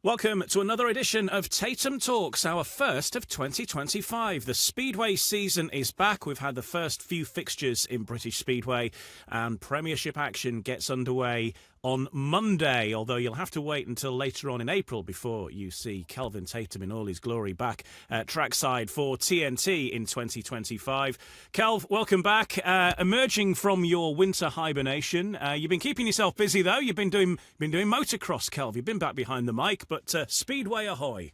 Welcome to another edition of Tatum Talks, our first of 2025. The Speedway season is back. We've had the first few fixtures in British Speedway, and Premiership action gets underway on Monday, although you'll have to wait until later on in April before you see Kelvin Tatum in all his glory back trackside for TNT in 2025. Kelv, welcome back. Emerging from your winter hibernation, you've been keeping yourself busy though. You've been doing motocross, Kelv. You've been back behind the mic, but Speedway ahoy!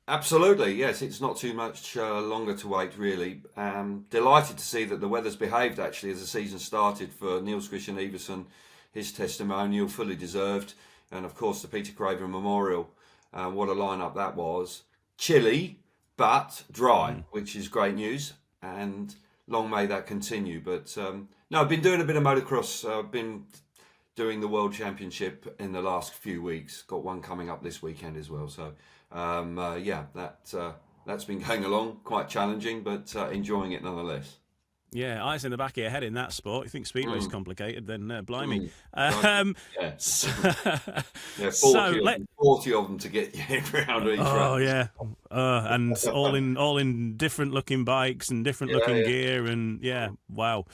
Absolutely, yes. It's not too much longer to wait, really. Delighted to see that the weather's behaved actually as the season started for Niels Christian Iversen. His testimonial, fully deserved. And of course, the Peter Craven Memorial. What a lineup that was. Chilly, but dry, which is great news. And long may that continue. But no, I've been doing a bit of motocross. I've been doing the World Championship in the last few weeks. Got one coming up this weekend as well. So, that's been going along. Quite challenging, but enjoying it nonetheless. Yeah, eyes in the back of your head in that sport. You think Speedway's complicated, then blimey. Yeah, 40 of them to get your head around each round. Oh, yeah. And all in different looking bikes and different looking gear. And yeah, wow.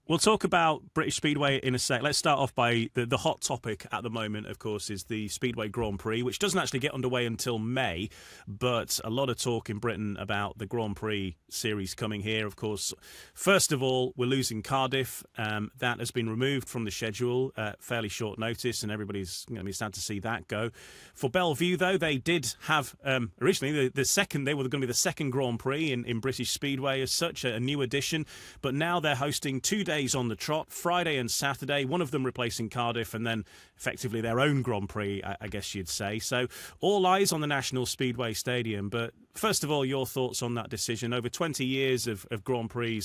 We'll talk about British Speedway in a sec. Let's start off by the hot topic at the moment, of course, is the Speedway Grand Prix, which doesn't actually get underway until May, but a lot of talk in Britain about the Grand Prix series coming here, of course. First of all, we're losing Cardiff. That has been removed from the schedule at fairly short notice, and everybody's going to be sad to see that go. For Belle Vue, though, they did have, originally, they were going to be the second Grand Prix in British Speedway as such, a new addition, but now they're hosting 2 days on the trot, Friday and Saturday, one of them replacing Cardiff, and then effectively their own Grand Prix, I guess you'd say. So all eyes on the National Speedway Stadium. But first of all, your thoughts on that decision. Over 20 years of Grand Prix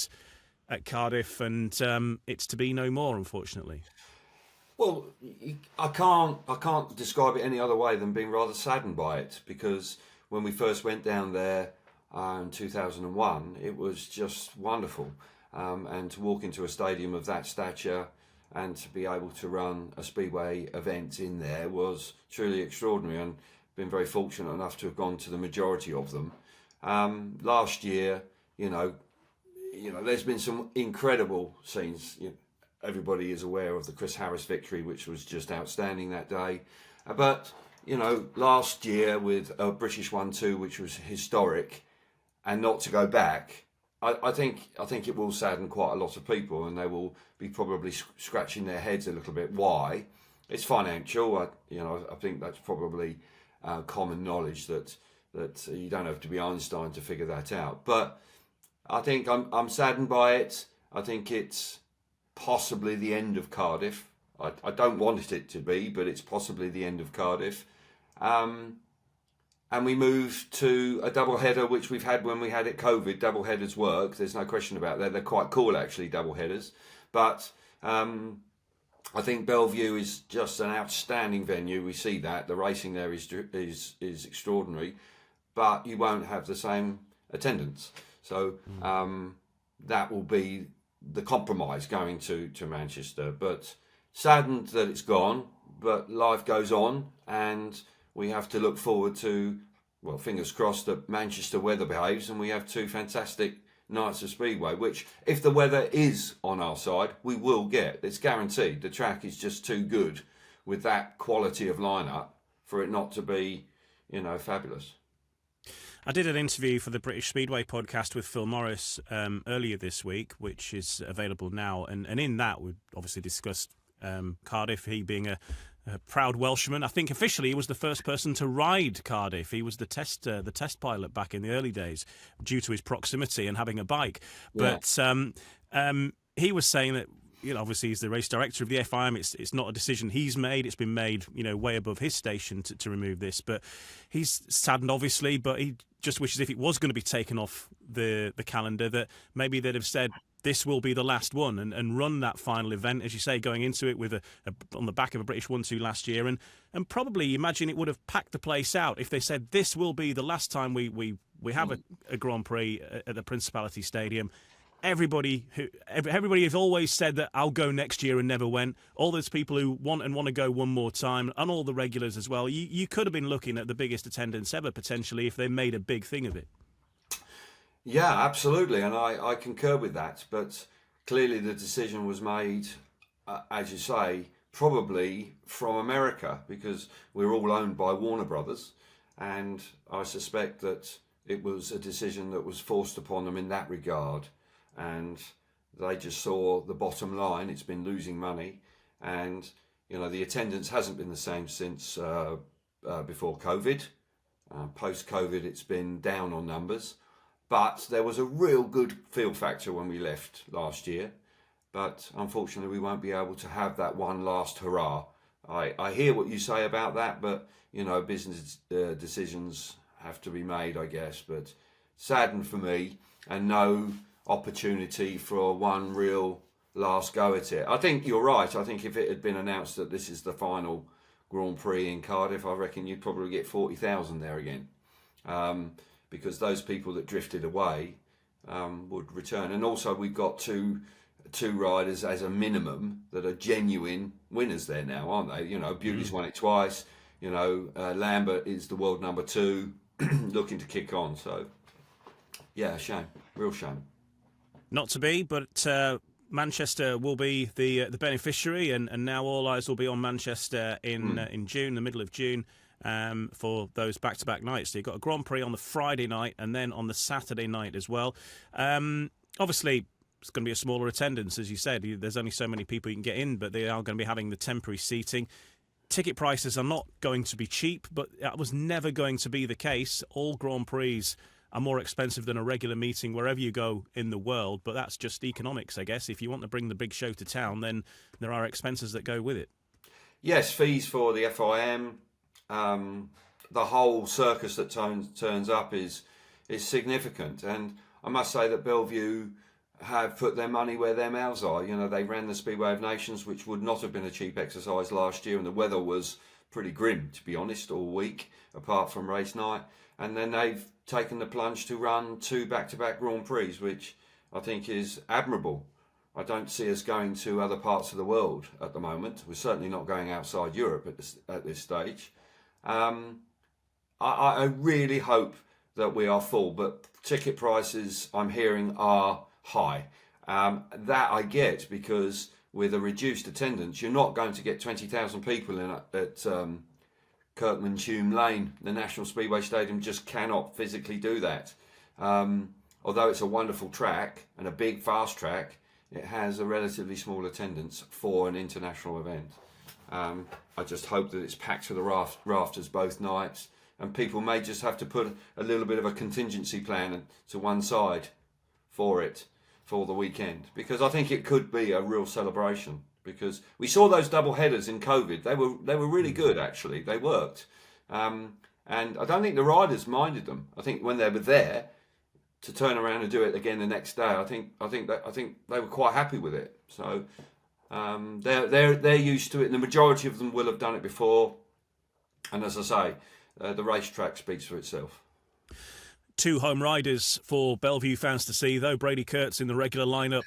at Cardiff, and it's to be no more, unfortunately. Well, I can't describe it any other way than being rather saddened by it, because when we first went down there in 2001, it was just wonderful. And to walk into a stadium of that stature and to be able to run a Speedway event in there was truly extraordinary, and been very fortunate enough to have gone to the majority of them. Last year, there's been some incredible scenes. Everybody is aware of the Chris Harris victory, which was just outstanding that day. But, last year with a British 1-2, which was historic, and not to go back, I think it will sadden quite a lot of people, and they will be probably scratching their heads a little bit. Why? It's financial. I think that's probably common knowledge that you don't have to be Einstein to figure that out. But I think I'm saddened by it. I think it's possibly the end of Cardiff. I don't want it to be, but it's possibly the end of Cardiff. And we move to a double header, which we've had when we had it COVID. Double headers work. There's no question about that. They're quite cool, actually, double headers. But I think Belle Vue is just an outstanding venue. We see that the racing there is extraordinary, but you won't have the same attendance. So that will be the compromise going to Manchester. But saddened that it's gone. But life goes on, and we have to look forward to, well, fingers crossed that Manchester weather behaves and we have 2 fantastic nights of Speedway, which, if the weather is on our side, we will get. It's guaranteed. The track is just too good with that quality of lineup for it not to be, fabulous. I did an interview for the British Speedway podcast with Phil Morris earlier this week, which is available now. And in that, we obviously discussed Cardiff, he being a proud Welshman. I think officially he was the first person to ride Cardiff. He was the test pilot back in the early days due to his proximity and having a bike. Yeah. But he was saying that, obviously he's the race director of the FIM. It's not a decision he's made. It's been made, way above his station to remove this. But he's saddened, obviously, but he just wishes if it was going to be taken off the calendar that maybe they'd have said, this will be the last one, and run that final event, as you say, going into it with on the back of a British 1-2 last year, and probably imagine it would have packed the place out if they said this will be the last time we have a Grand Prix at the Principality Stadium, everybody has always said that I'll go next year and never went. All those people who want to go one more time, and all the regulars as well. You could have been looking at the biggest attendance ever potentially if they made a big thing of it. Yeah, absolutely, and I concur with that. But clearly, the decision was made, as you say, probably from America, because we're all owned by Warner Brothers, and I suspect that it was a decision that was forced upon them in that regard. And they just saw the bottom line. It's been losing money, and the attendance hasn't been the same since before COVID. Post-COVID, it's been down on numbers, but there was a real good feel factor when we left last year. But unfortunately, we won't be able to have that one last hurrah. I hear what you say about that, but business decisions have to be made, I guess. But saddened for me, and no opportunity for one real last go at it. I think you're right. I think if it had been announced that this is the final Grand Prix in Cardiff, I reckon you'd probably get 40,000 there again, because those people that drifted away would return. And also we've got two riders as a minimum that are genuine winners there now, aren't they? Bewley's won it twice. Lambert is the world number 2, looking to kick on. So yeah, shame, real shame. Not to be, but Manchester will be the beneficiary, and now all eyes will be on Manchester in June, the middle of June, for those back-to-back nights. So you've got a Grand Prix on the Friday night and then on the Saturday night as well. Obviously, it's going to be a smaller attendance, as you said. There's only so many people you can get in, but they are going to be having the temporary seating. Ticket prices are not going to be cheap, but that was never going to be the case. All Grand Prix are more expensive than a regular meeting wherever you go in the world, but that's just economics, I guess. If you want to bring the big show to town, then there are expenses that go with it. Yes, fees for the FIM, the whole circus that turns up is significant. And I must say that Belle Vue have put their money where their mouths are. They ran the Speedway of Nations, which would not have been a cheap exercise last year, and the weather was pretty grim, to be honest, all week, apart from race night. And then they've taken the plunge to run 2 back-to-back Grand Prix, which I think is admirable. I don't see us going to other parts of the world at the moment. We're certainly not going outside Europe at this stage. I really hope that we are full, but ticket prices, I'm hearing, are high. That I get, because with a reduced attendance, you're not going to get 20,000 people in at Kirkman-Hume Lane. The National Speedway Stadium just cannot physically do that. Although it's a wonderful track and a big fast track, it has a relatively small attendance for an international event. I just hope that it's packed to the rafters both nights, and people may just have to put a little bit of a contingency plan to one side for it for the weekend, because I think it could be a real celebration. Because we saw those double headers in COVID, they were really good, actually. They worked, and I don't think the riders minded them. I think when they were there to turn around and do it again the next day, I think they were quite happy with it. So they're used to it, and the majority of them will have done it before. And as I say, the racetrack speaks for itself. 2 home riders for Belle Vue fans to see, though. Brady Kurtz in the regular lineup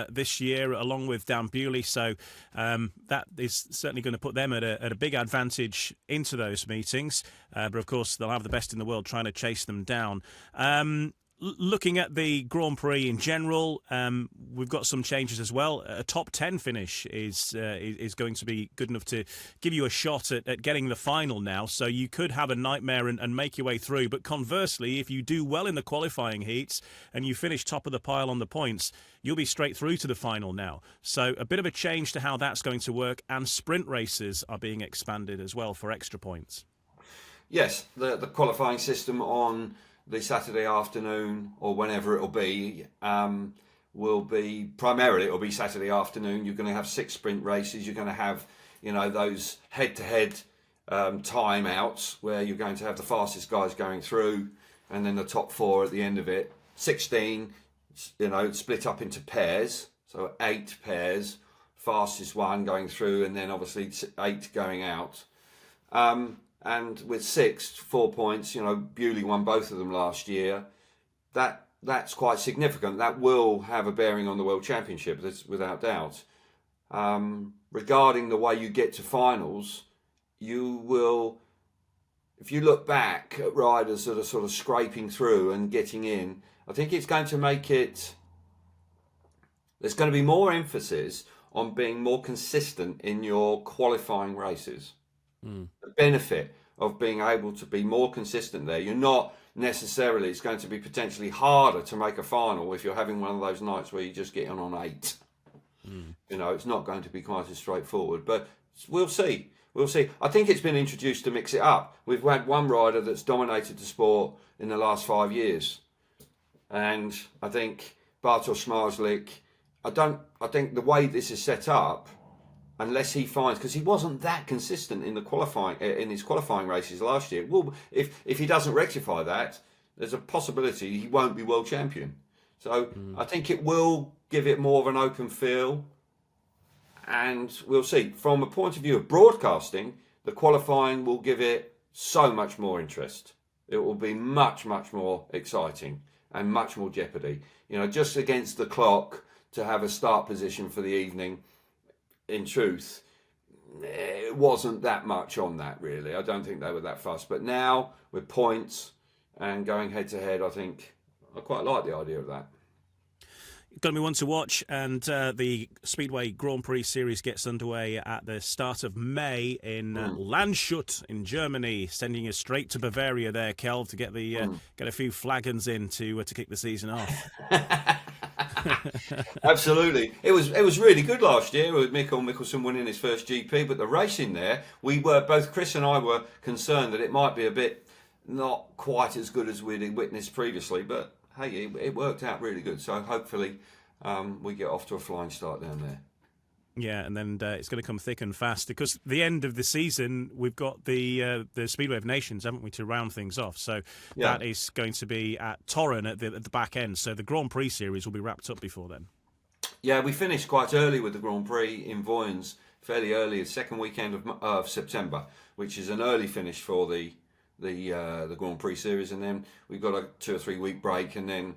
this year, along with Dan Bewley. So that is certainly going to put them at a big advantage into those meetings. But of course, they'll have the best in the world trying to chase them down. Looking at the Grand Prix in general, we've got some changes as well. A top 10 finish is going to be good enough to give you a shot at getting the final now. So you could have a nightmare and make your way through. But conversely, if you do well in the qualifying heats and you finish top of the pile on the points, you'll be straight through to the final now. So a bit of a change to how that's going to work. And sprint races are being expanded as well for extra points. Yes, the qualifying system on the Saturday afternoon, or whenever it'll be Saturday afternoon. You're going to have 6 sprint races. You're going to have, those head-to-head time-outs where you're going to have the fastest guys going through, and then the top 4 at the end of it. 16, split up into pairs, so 8 pairs, fastest one going through, and then obviously 8 going out. And with 6, 4 points, Bewley won both of them last year. That that's quite significant. That will have a bearing on the World Championship, that's without doubt. Regarding the way you get to finals, you will, if you look back at riders that are sort of scraping through and getting in, I think it's going to make it, there's going to be more emphasis on being more consistent in your qualifying races. The benefit of being able to be more consistent there. You're not necessarily, it's going to be potentially harder to make a final if you're having one of those nights where you just get on 8. You know, it's not going to be quite as straightforward, but we'll see. We'll see. I think it's been introduced to mix it up. We've had one rider that's dominated the sport in the last 5 years. And I think Bartosz Marslik, I think the way this is set up, unless he finds, because he wasn't that consistent in the qualifying, in his qualifying races last year. Well, if he doesn't rectify that, there's a possibility he won't be world champion. So I think it will give it more of an open feel, and we'll see. From a point of view of broadcasting, the qualifying will give it so much more interest. It will be much, much more exciting and much more jeopardy. You know, just against the clock to have a start position for the evening, in truth, it wasn't that much on that, really. I don't think they were that fussed. But now, with points and going head to head, I think I quite like the idea of that. Going to be one to watch, and the Speedway Grand Prix series gets underway at the start of May in Landshut in Germany, sending us straight to Bavaria there, Kelv, to get the get a few flagons in to kick the season off. Absolutely, it was really good last year with Mikkel Mikkelsen winning his first GP, but the racing there, we were both Chris and I were concerned that it might be a bit not quite as good as we'd witnessed previously, but hey, it worked out really good. So hopefully we get off to a flying start down there. Yeah, and then it's going to come thick and fast, because the end of the season, we've got the Speedway of Nations, haven't we, to round things off. So that is going to be at Torren at the back end. So the Grand Prix series will be wrapped up before then. Yeah, we finished quite early with the Grand Prix in Voyens, fairly early, the second weekend of September, which is an early finish for the Grand Prix series, and then we've got a 2 or 3 week break, and then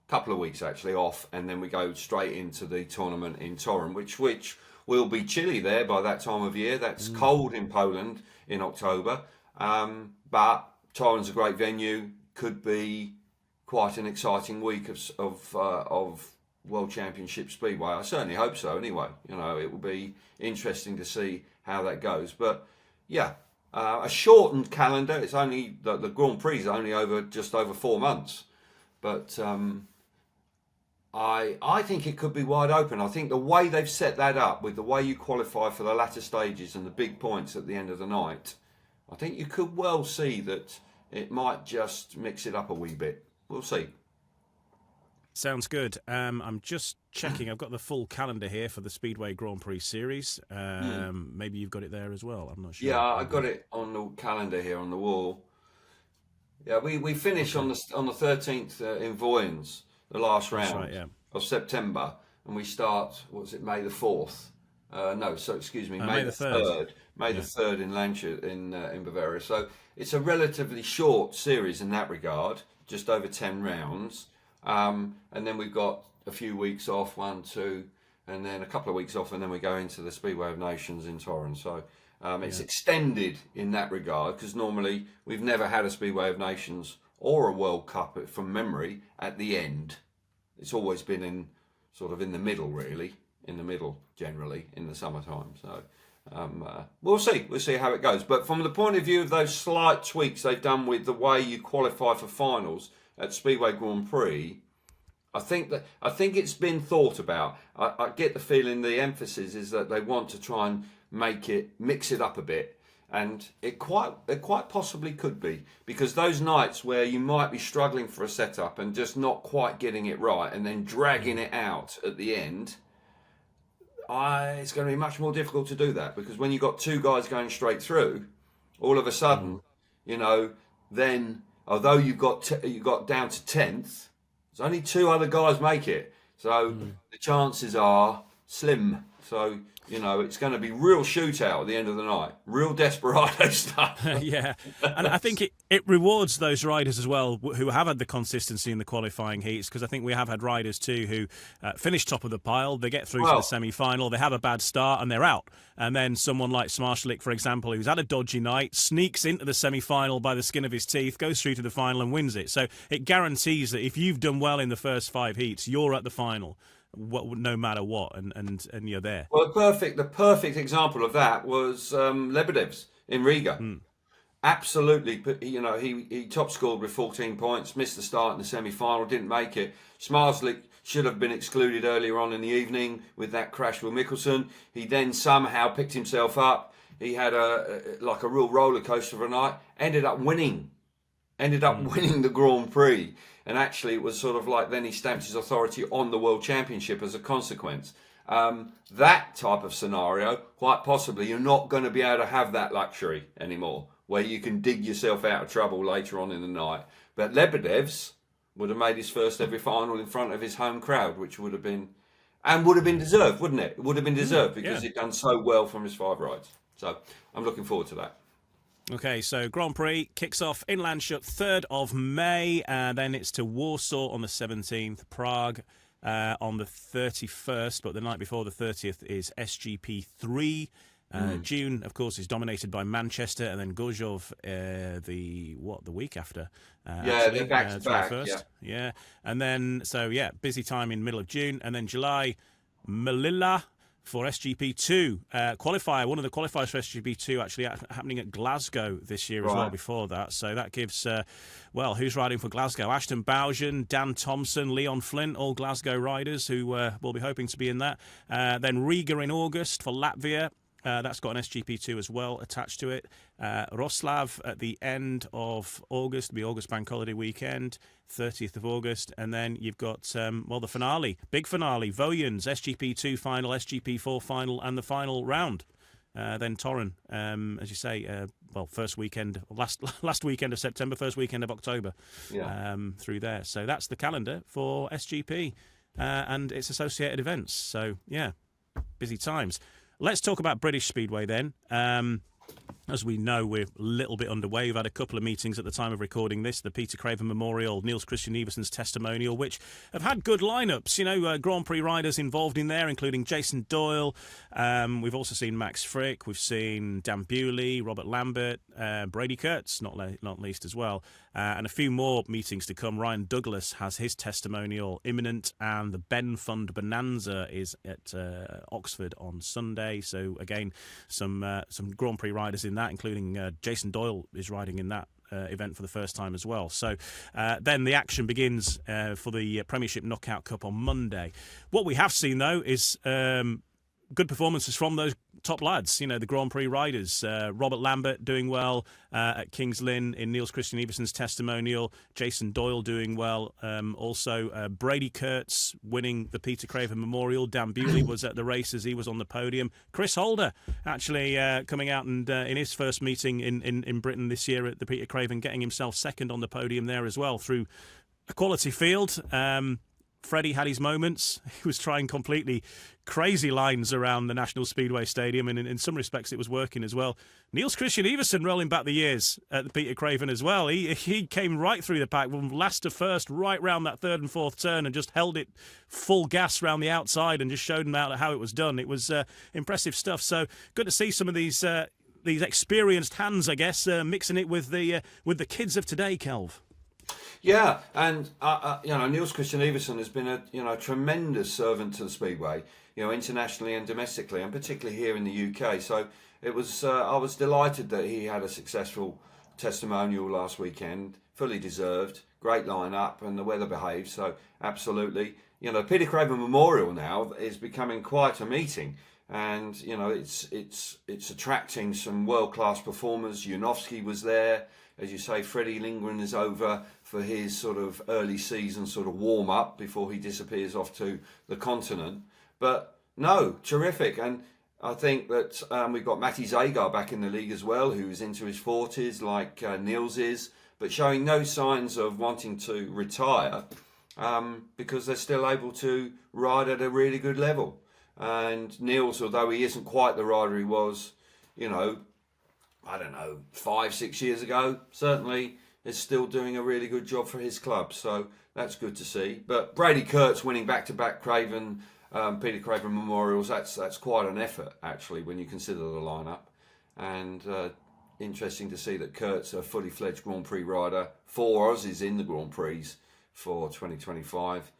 a couple of weeks actually off, and then we go straight into the tournament in Torren, which will be chilly there by that time of year. That's cold in Poland in October, but Torren's a great venue. Could be quite an exciting week of World Championship Speedway. I certainly hope so. Anyway, you know, it will be interesting to see how that goes. But yeah. A shortened calendar. It's only the Grand Prix is only just over 4 months, but I think it could be wide open. I think the way they've set that up, with the way you qualify for the latter stages and the big points at the end of the night, I think you could well see that it might just mix it up a wee bit. We'll see. Sounds good. I'm just checking. I've got the full calendar here for the Speedway Grand Prix series. Maybe you've got it there as well. I'm not sure. Yeah, I got it on the calendar here on the wall. Yeah, we finish on the 13th in Voyens, the last round of September, and we start. What was it? May the 4th. May the 3rd. May the 3rd in Landshut in Bavaria. So it's a relatively short series in that regard, just over 10 rounds. And then we've got a few weeks off, 1, 2, and then a couple of weeks off, and then we go into the Speedway of Nations in Torren. So it's extended in that regard, because normally we've never had a Speedway of Nations or a World Cup from memory at the end. It's always been in the middle, really, in the middle generally in the summertime. So we'll see how it goes. But from the point of view of those slight tweaks they've done with the way you qualify for finals at Speedway Grand Prix, I think it's been thought about. I get the feeling the emphasis is that they want to try and mix it up a bit, and it quite possibly could be, because those nights where you might be struggling for a setup and just not quite getting it right, and then dragging it out at the end, it's going to be much more difficult to do that, because when you've got 2 guys going straight through, all of a sudden, you know, then although you got down to 10th, there's only 2 other guys make it. So the chances are slim So, it's going to be real shootout at the end of the night. Real desperado stuff. Yeah. And I think it rewards those riders as well who have had the consistency in the qualifying heats, because I think we have had riders too who finish top of the pile, they get through to the semi-final, they have a bad start and they're out. And then someone like Smarslik, for example, who's had a dodgy night, sneaks into the semi-final by the skin of his teeth, goes through to the final and wins it. So it guarantees that if you've done well in the first 5 heats, you're at the final. No matter what, and you're there. Well, the perfect example of that was Lebedev's in Riga. Absolutely, he top scored with 14 points, missed the start in the semi-final, didn't make it. Smarslik should have been excluded earlier on in the evening with that crash with Mikkelsen. He then somehow picked himself up. He had a real roller coaster of a night. Ended up winning the Grand Prix. And actually, it was sort of like then he stamped his authority on the World Championship as a consequence. That type of scenario, quite possibly, you're not going to be able to have that luxury anymore, where you can dig yourself out of trouble later on in the night. But Lebedev's would have made his first ever final in front of his home crowd, which would have been deserved, wouldn't it? It would have been deserved because he'd done so well from his 5 rides. So I'm looking forward to that. Okay, so Grand Prix kicks off in Landshut 3rd of May, then it's to Warsaw on the 17th, Prague on the 31st, but the night before the 30th is SGP3. June, of course, is dominated by Manchester, and then Gorzów the week after. They're back to back. Yeah, and then busy time in middle of June, and then July, Melilla for SGP2 qualifier. One of the qualifiers for SGP2 actually happening at Glasgow this year as well. Before that, so that gives who's riding for Glasgow? Ashton Bowden, Dan Thompson, Leon Flint, all Glasgow riders who will be hoping to be in that. Then Riga in August for Latvia. That's got an SGP2 as well attached to it. Roslav at the end of August, the August Bank Holiday weekend, 30th of August. And then you've got, the finale, big finale, Vojens, SGP2 final, SGP4 final, and the final round. Then Torun, as you say, first weekend, last weekend of September, first weekend of October, through there. So that's the calendar for SGP and its associated events. So, busy times. Let's talk about British Speedway then. As we know, we're a little bit underway. We've had a couple of meetings at the time of recording this. The Peter Craven Memorial, Niels Christian Eversen's testimonial, which have had good lineups. Grand Prix riders involved in there, including Jason Doyle. We've also seen Max Frick. We've seen Dan Bewley, Robert Lambert, Brady Kurtz, not least as well. And a few more meetings to come. Ryan Douglas has his testimonial imminent, and the Ben Fund Bonanza is at Oxford on Sunday. So again, some Grand Prix riders in that, including Jason Doyle is riding in that event for the first time as well. So then the action begins for the Premiership Knockout Cup on Monday. What we have seen, though, is good performances from those top lads, the Grand Prix riders. Robert Lambert doing well at King's Lynn in Niels Christian Eversen's testimonial. Jason Doyle doing well. Also, Brady Kurtz winning the Peter Craven Memorial. Dan Bewley was at the races. He was on the podium. Chris Holder actually coming out and in his first meeting in Britain this year at the Peter Craven, getting himself second on the podium there as well through a quality field. Freddie had his moments. He was trying completely crazy lines around the National Speedway Stadium, and in some respects it was working as well. Niels Christian Eversen rolling back the years at the Peter Craven as well. He came right through the pack from last to first, right round that 3rd and 4th turn, and just held it full gas round the outside and just showed them out how it was done. It was impressive stuff. So good to see some of these experienced hands, I guess, mixing it with the kids of today, Kelv. Yeah, and Niels Christian Eversen has been a tremendous servant to the Speedway, internationally and domestically, and particularly here in the UK. So it was I was delighted that he had a successful testimonial last weekend, fully deserved, great lineup, and the weather behaved. So absolutely, Peter Craven Memorial now is becoming quite a meeting, and it's attracting some world class performers. Junovsky was there. As you say, Freddie Lindgren is over for his sort of early season sort of warm up before he disappears off to the continent. But no, terrific. And I think that we've got Matty Zagar back in the league as well, who's into his 40s like Niels is, but showing no signs of wanting to retire because they're still able to ride at a really good level. And Niels, although he isn't quite the rider he was, you know, I don't know, 5-6 years ago, certainly is still doing a really good job for his club. So that's good to see. But Brady Kurtz winning back-to-back Craven, Peter Craven Memorials, that's quite an effort, actually, when you consider the lineup. And interesting to see that Kurtz, a fully fledged Grand Prix rider, 4 Aussies in the Grand Prix for 2025.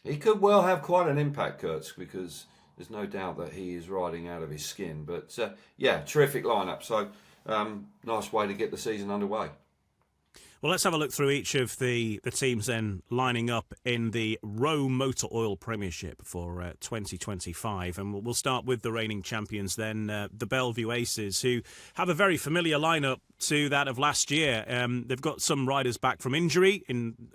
He could well have quite an impact, Kurtz, because there's no doubt that he is riding out of his skin. But yeah, terrific lineup. So nice way to get the season underway. Well, let's have a look through each of the teams then lining up in the ROWE Motor Oil Premiership for 2025. And we'll start with the reigning champions then, the Belle Vue Aces, who have a very familiar lineup to that of last year. They've got some riders back from injury,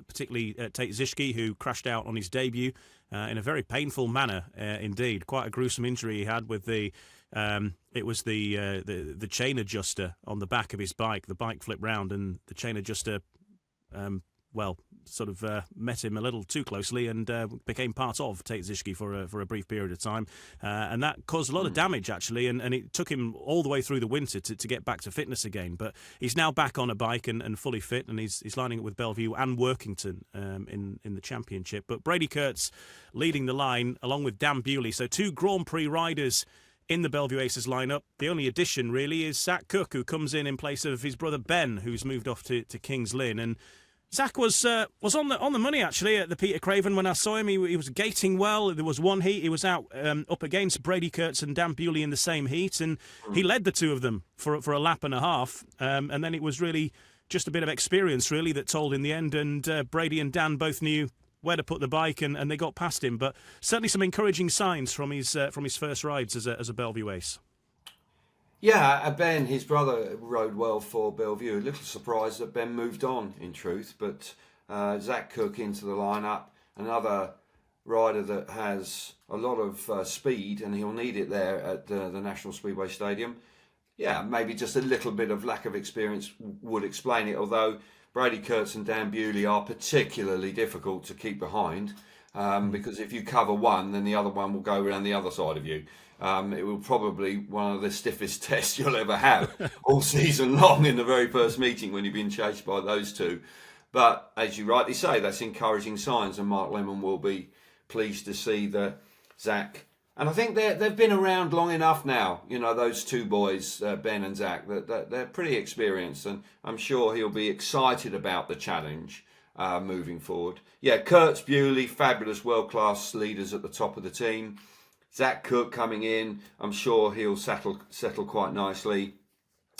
particularly Tate Zischke, who crashed out on his debut in a very painful manner indeed. Quite a gruesome injury he had with the chain adjuster on the back of his bike. The bike flipped round and the chain adjuster, met him a little too closely and became part of Tate Zischke for a brief period of time. And that caused a lot of damage, actually, and it took him all the way through the winter to get back to fitness again. But he's now back on a bike and fully fit, and he's lining up with Belle Vue and Workington in the championship. But Brady Kurtz leading the line along with Dan Bewley. So 2 Grand Prix riders in the Belle Vue Aces lineup. The only addition really is Zach Cook, who comes in place of his brother Ben, who's moved off to King's Lynn. And Zach was on the money actually at the Peter Craven when I saw him. He was gating well. There was one heat he was out up against Brady Kurtz and Dan Bewley in the same heat, and he led the two of them for a lap and a half. And then it was really just a bit of experience really that told in the end. And Brady and Dan both knew where to put the bike, and they got past him. But certainly some encouraging signs from his first rides as a Belle Vue ace. Yeah, Ben, his brother, rode well for Belle Vue. A little surprised that Ben moved on, in truth. But Zach Cook into the lineup, another rider that has a lot of speed, and he'll need it there at the National Speedway Stadium. Yeah, maybe just a little bit of lack of experience would explain it, although Brady Kurtz and Dan Bewley are particularly difficult to keep behind because if you cover one, then the other one will go around the other side of you. It will probably one of the stiffest tests you'll ever have all season long in the very first meeting when you're being chased by those two. But as you rightly say, that's encouraging signs, and Mark Lemon will be pleased to see that Zach. And I think they've been around long enough now, you know, those two boys, Ben and Zach, that they're pretty experienced, and I'm sure he'll be excited about the challenge moving forward. Yeah, Kurtz, Bewley, fabulous world-class leaders at the top of the team. Zach Cook coming in, I'm sure he'll settle quite nicely.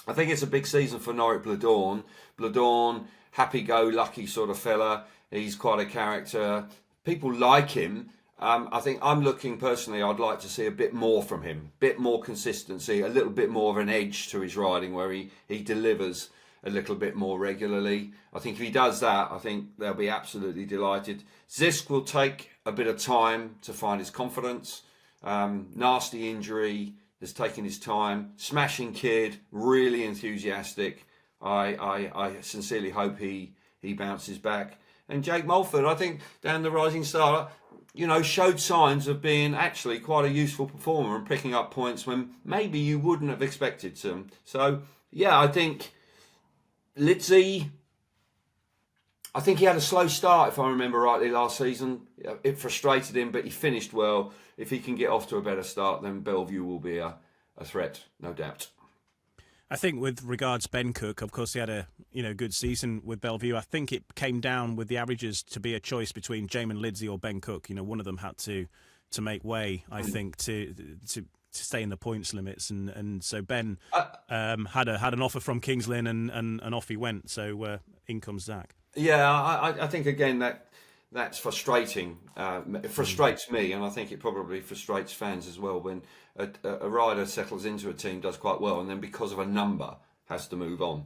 I think it's a big season for Norik Bladorn. Bladorn, happy-go-lucky sort of fella. He's quite a character. People like him. I think I'm looking personally, I'd like to see a bit more from him, a bit more consistency, a little bit more of an edge to his riding where he delivers a little bit more regularly. I think if he does that, I think they'll be absolutely delighted. Zisk will take a bit of time to find his confidence. Nasty injury, has taken his time. Smashing kid, really enthusiastic. I sincerely hope he bounces back. And Jake Mulford, I think, down the rising star, you know, showed signs of being actually quite a useful performer and picking up points when maybe you wouldn't have expected to. So, yeah, I think Litzy, I think he had a slow start, if I remember rightly, last season. It frustrated him, but he finished well. If he can get off to a better start, then Belle Vue will be a threat, no doubt. I think with regards Ben Cook, of course, he had a good season with Belle Vue. I think it came down with the averages to be a choice between Jamin Lidsey or Ben Cook. You know, one of them had to make way, I think, to stay in the points limits, and so Ben had an offer from Kings Lynn, and off he went. So in comes Zach. Yeah, I think again that's frustrating. It frustrates me, and I think it probably frustrates fans as well when a rider settles into a team, does quite well, and then because of a number has to move on.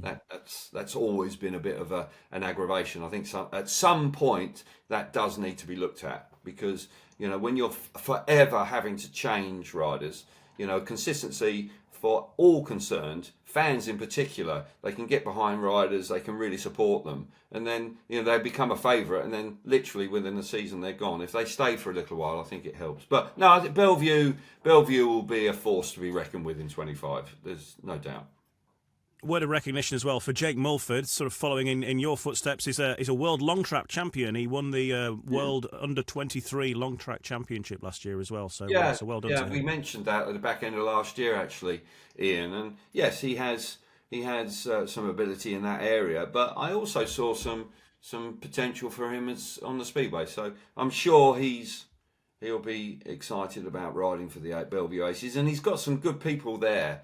That's always been a bit of an aggravation. I think at some point that does need to be looked at, because you know when you're forever having to change riders, you know, consistency for all concerned, fans in particular. They can get behind riders, they can really support them, and then they become a favourite, and then literally within the season they're gone. If they stay for a little while, I think it helps. But no, I think Belle Vue will be a force to be reckoned with in 25. There's no doubt. Word of recognition as well for Jake Mulford, sort of following in your footsteps. He's a world long track champion. He won the World Under 23 Long Track Championship last year as well. So so well done to him. We mentioned that at the back end of last year, actually, Ian. And yes, he has some ability in that area. But I also saw some potential for him on the Speedway. So I'm sure he'll be excited about riding for the Belle Vue Aces, and he's got some good people there,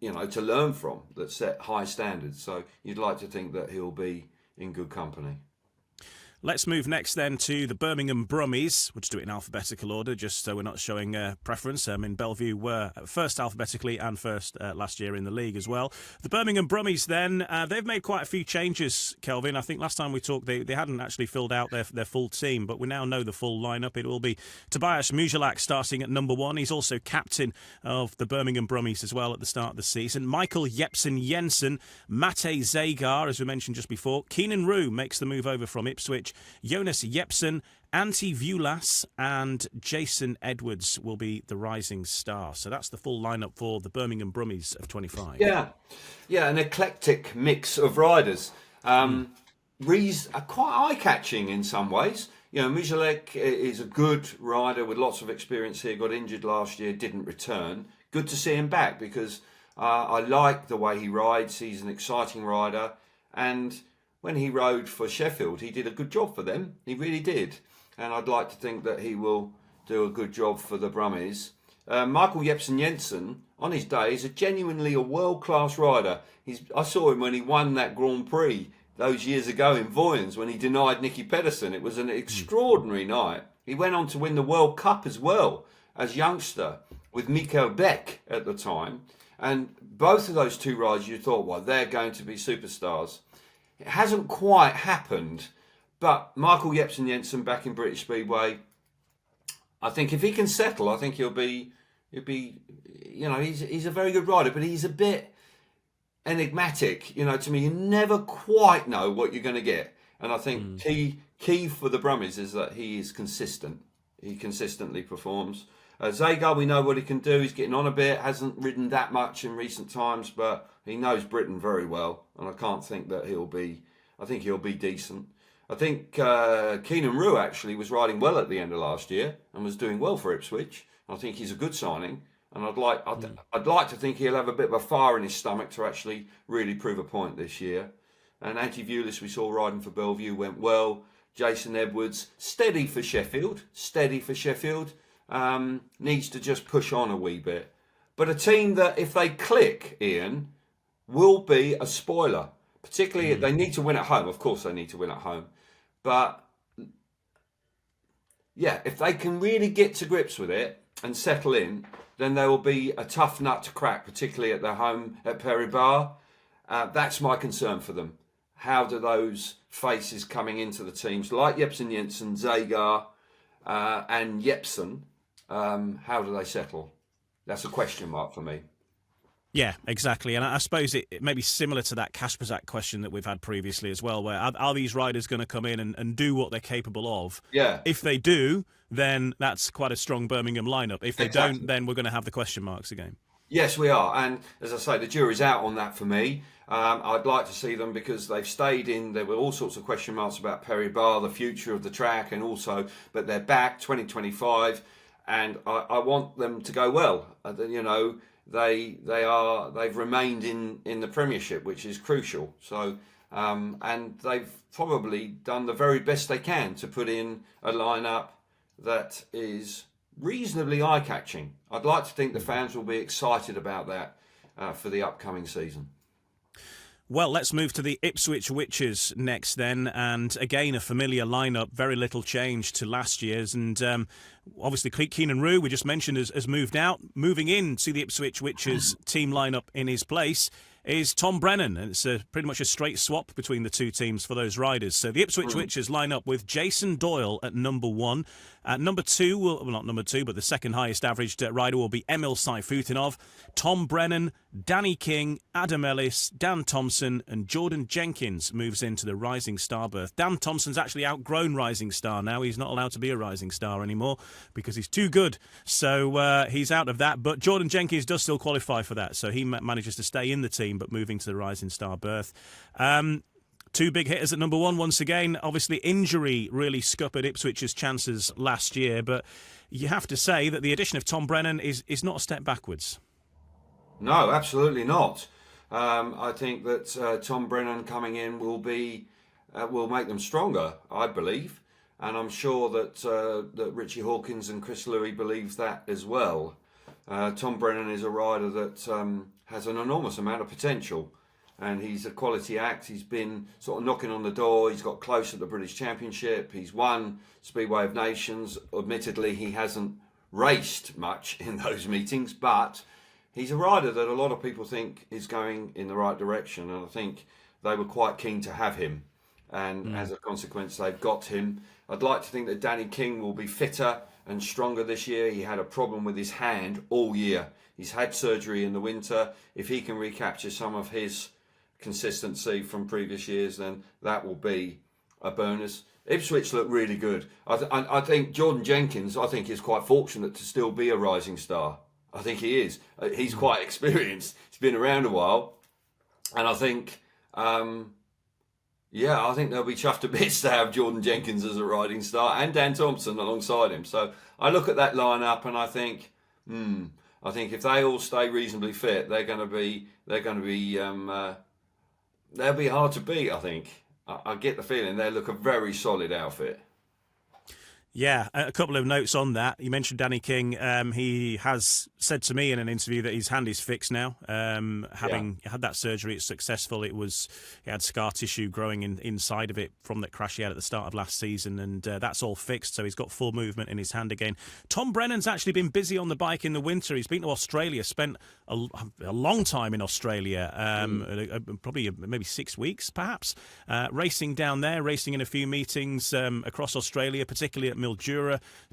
to learn from, that set high standards. So you'd like to think that he'll be in good company. Let's move next then to the Birmingham Brummies. We'll just do it in alphabetical order, just so we're not showing preference. Belle Vue were first alphabetically and first last year in the league as well. The Birmingham Brummies then, they've made quite a few changes, Kelvin. I think last time we talked, they hadn't actually filled out their full team, but we now know the full lineup. It will be Tobias Mujalak starting at number 1. He's also captain of the Birmingham Brummies as well at the start of the season. Michael Jepsen Jensen, Mate Zagar, as we mentioned just before. Keenan Roux makes the move over from Ipswich. Jonas Jepsen, Antti Vulas and Jason Edwards will be the rising star. So that's the full lineup for the Birmingham Brummies of 25. Yeah, an eclectic mix of riders. Rees are quite eye-catching in some ways. Mujalek is a good rider with lots of experience here, got injured last year, didn't return. Good to see him back because I like the way he rides. He's an exciting rider, and when he rode for Sheffield, he did a good job for them. He really did. And I'd like to think that he will do a good job for the Brummies. Michael Jepsen Jensen, on his day, is genuinely a world-class rider. I saw him when he won that Grand Prix those years ago in Voyens when he denied Nicky Pedersen. It was an extraordinary night. He went on to win the World Cup as well as youngster with Mikael Beck at the time. And both of those two riders, you thought, well, they're going to be superstars. It hasn't quite happened, but Michael Jepsen Jensen back in British Speedway, I think if he can settle, I think he'll be, he's a very good rider, but he's a bit enigmatic, to me. You never quite know what you're going to get. And I think key for the Brummies is that he is consistent. He consistently performs. Zagar, we know what he can do. He's getting on a bit, hasn't ridden that much in recent times, but he knows Britain very well, and I can't think that I think he'll be decent. I think Keenan Roux actually was riding well at the end of last year and was doing well for Ipswich. I think he's a good signing, and I'd like to think he'll have a bit of a fire in his stomach to actually really prove a point this year. And Antti Vulas, we saw riding for Belle Vue, went well. Jason Edwards, steady for Sheffield. Needs to just push on a wee bit. But a team that, if they click, Ian, will be a spoiler. Particularly, they need to win at home. Of course, they need to win at home. But, yeah, if they can really get to grips with it and settle in, then they will be a tough nut to crack, particularly at their home at Prix. That's my concern for them. How do those faces coming into the teams, like Jepsen Jensen, Zagar, and Jepsen, how do they settle? That's a question mark for me. Yeah, exactly. And I suppose it may be similar to that Kasperzak question that we've had previously as well, where are these riders going to come in and do what they're capable of? Yeah. If they do, then that's quite a strong Birmingham lineup. If they don't, then we're going to have the question marks again. Yes, we are. And as I say, the jury's out on that for me. I'd like to see them because they've stayed in. There were all sorts of question marks about Prix, the future of the track, and also, but they're back 2025, and I want them to go well. They've remained in the Premiership, which is crucial. So, and they've probably done the very best they can to put in a lineup that is reasonably eye-catching. I'd like to think the fans will be excited about that for the upcoming season. Well, let's move to the Ipswich Witches next then, and again a familiar lineup, very little change to last year's, and Obviously, Keenan Rue, we just mentioned, has moved out. Moving in to the Ipswich Witches team lineup in his place is Tom Brennan. And it's pretty much a straight swap between the two teams for those riders. So the Ipswich Witches line up with Jason Doyle at number 1. At number 2, well, not number 2, but the second highest averaged rider will be Emil Saifutinov, Tom Brennan, Danny King, Adam Ellis, Dan Thompson, and Jordan Jenkins moves into the Rising Star berth. Dan Thompson's actually outgrown Rising Star now. He's not allowed to be a Rising Star anymore because he's too good. So he's out of that. But Jordan Jenkins does still qualify for that. So he manages to stay in the team, but moving to the Rising Star berth. Two big hitters at number 1 once again. Obviously, injury really scuppered Ipswich's chances last year, but you have to say that the addition of Tom Brennan is not a step backwards. No, absolutely not. I think that Tom Brennan coming in will make them stronger, I believe, and I'm sure that Richie Hawkins and Chris Louis believes that as well. Tom Brennan is a rider that has an enormous amount of potential. And he's a quality act. He's been sort of knocking on the door. He's got close at the British Championship. He's won Speedway of Nations. Admittedly, he hasn't raced much in those meetings, but he's a rider that a lot of people think is going in the right direction. And I think they were quite keen to have him. And as a consequence, they've got him. I'd like to think that Danny King will be fitter and stronger this year. He had a problem with his hand all year. He's had surgery in the winter. If he can recapture some of his consistency from previous years, then that will be a bonus. Ipswich look really good. I think Jordan Jenkins, I think, is quite fortunate to still be a Rising Star. I think he is. He's quite experienced. He's been around a while. And I think, I think they'll be chuffed to bits to have Jordan Jenkins as a Rising Star and Dan Thompson alongside him. So I look at that lineup and I think, if they all stay reasonably fit, they'll be hard to beat, I think. I get the feeling they look a very solid outfit. Yeah, a couple of notes on that. You mentioned Danny King. He has said to me in an interview that his hand is fixed now. Having had that surgery, it's successful. He had scar tissue growing inside of it from that crash he had at the start of last season, and that's all fixed, so he's got full movement in his hand again. Tom Brennan's actually been busy on the bike in the winter. He's been to Australia, spent a long time in Australia, probably maybe 6 weeks, perhaps, racing down there, racing in a few meetings across Australia, particularly at Mildura.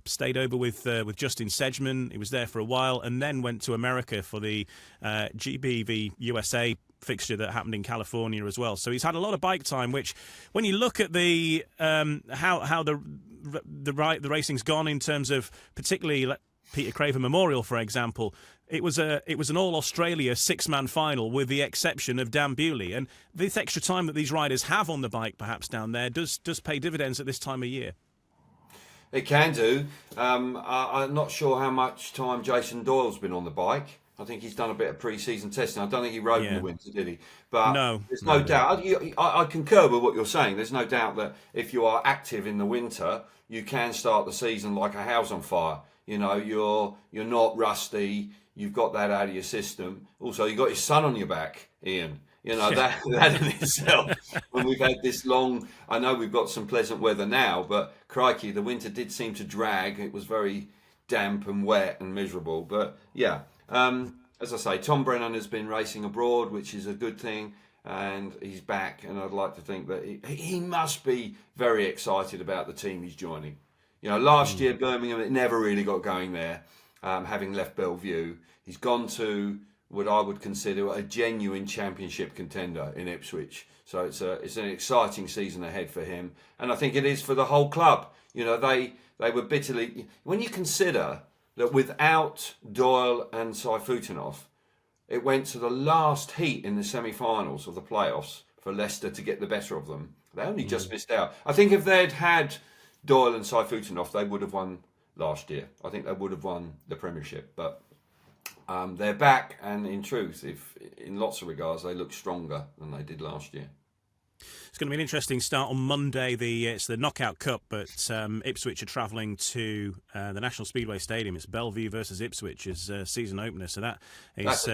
Stayed over with Justin Sedgman. He was there for a while, and then went to America for the GBV USA fixture that happened in California as well. So he's had a lot of bike time, which, when you look at the how the racing's gone in terms of particularly Peter Craven Memorial, for example, it was an all Australia 6-man final with the exception of Dan Bewley, and this extra time that these riders have on the bike, perhaps down there, does pay dividends at this time of year. It can do. I'm not sure how much time Jason Doyle's been on the bike. I think he's done a bit of pre-season testing. I don't think he rode in the winter, did he? But there's no doubt. I concur with what you're saying. There's no doubt that if you are active in the winter, you can start the season like a house on fire. You know, you're not rusty. You've got that out of your system. Also, you've got your son on your back, Ian. You know, that in itself, when we've had this long, I know we've got some pleasant weather now, but crikey, the winter did seem to drag. It was very damp and wet and miserable. But yeah, as I say, Tom Brennan has been racing abroad, which is a good thing, and he's back. And I'd like to think that he must be very excited about the team he's joining. You know, last year, Birmingham, it never really got going there, having left Belle Vue. He's gone to what I would consider a genuine championship contender in Ipswich. So it's an exciting season ahead for him. And I think it is for the whole club. You know, they were bitterly... When you consider that without Doyle and Saifutinov, it went to the last heat in the semi-finals of the playoffs for Leicester to get the better of them. They only just missed out. I think if they'd had Doyle and Saifutinov, they would have won last year. I think they would have won the Premiership. But they're back, and in truth, in lots of regards, they look stronger than they did last year. It's going to be an interesting start on Monday. It's the Knockout Cup, but Ipswich are travelling to the National Speedway Stadium. It's Belle Vue versus Ipswich as season opener. So that is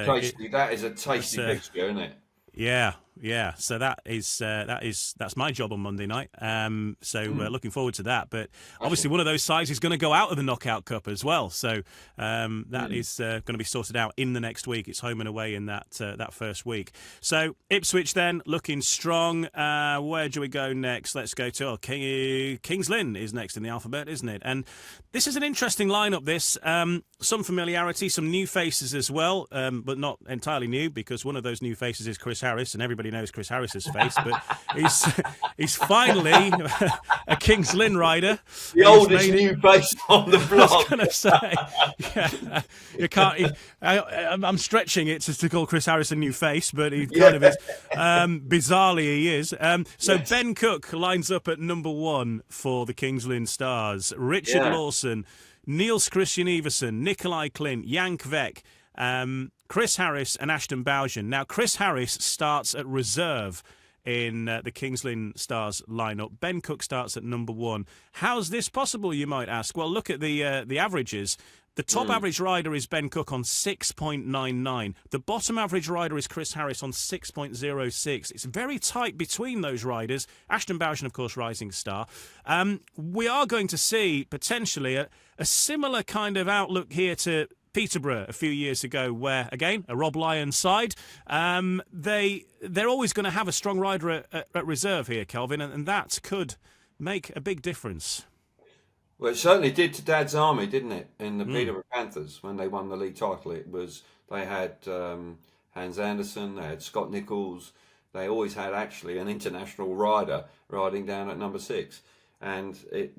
that is a tasty fixture, isn't it? Yeah, Yeah, so that's my job on Monday night. Looking forward to that. But obviously, one of those sides is going to go out of the Knockout Cup as well. So that is going to be sorted out in the next week. It's home and away in that first week. So Ipswich then looking strong. Where do we go next? Let's go to Kings Lynn is next in the alphabet, isn't it? And this is an interesting lineup. This some familiarity, some new faces as well, but not entirely new because one of those new faces is Chris Harris, and everybody knows Chris Harris's face. But he's finally a Kings Lynn rider. The oldest new face on the block. I was going to say, yeah, you can't. I'm stretching it to call Chris Harris a new face, but he kind of is. Bizarrely, he is. Yes. Ben Cook lines up at number 1 for the Kings Lynn Stars. Richard Lawson, Niels Christian Iversen, Nikolai Klint, Jan Kvek, Chris Harris and Ashton Bowden. Now, Chris Harris starts at reserve in the Kings Lynn Stars lineup. Ben Cook starts at number 1. How's this possible, you might ask? Well, look at the averages. The top average rider is Ben Cook on 6.99. The bottom average rider is Chris Harris on 6.06. It's very tight between those riders. Ashton Bowden, of course, rising star. We are going to see potentially a similar kind of outlook here to Peterborough a few years ago, where, again, a Rob Lyons side, they're always going to have a strong rider at reserve here, Kelvin, and that could make a big difference. Well, it certainly did to Dad's Army, didn't it? In the Peterborough Panthers, when they won the league title, they had Hans Andersen, they had Scott Nichols, they always had actually an international rider riding down at number 6, and it